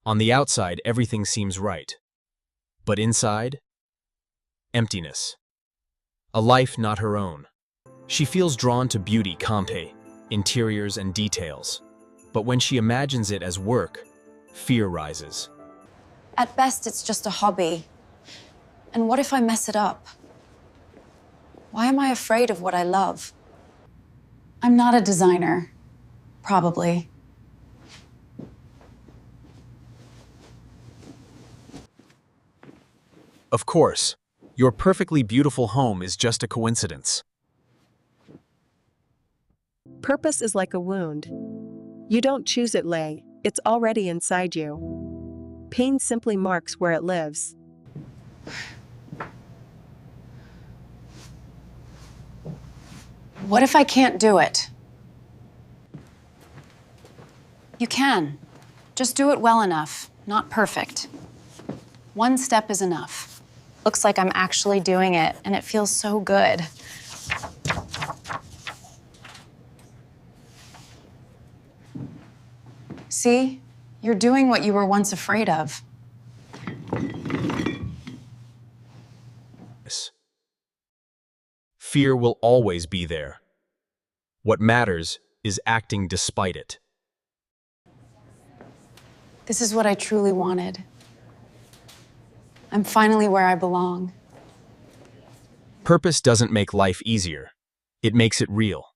On the outside, everything seems right. But inside? Emptiness. A life not her own. She feels drawn to beauty, campe, interiors and details. But when she imagines it as work, fear rises. At best, it's just a hobby. And what if I mess it up? Why am I afraid of what I love? I'm not a designer, probably. Of course, your perfectly beautiful home is just a coincidence. Purpose is like a wound. You don't choose it, Lei. It's already inside you. Pain simply marks where it lives. What if I can't do it? You can. Just do it well enough, not perfect. One step is enough. Looks like I'm actually doing it, and it feels so good. See? You're doing what you were once afraid of. Fear will always be there. What matters is acting despite it. This is what I truly wanted. I'm finally where I belong. Purpose doesn't make life easier. It makes it real.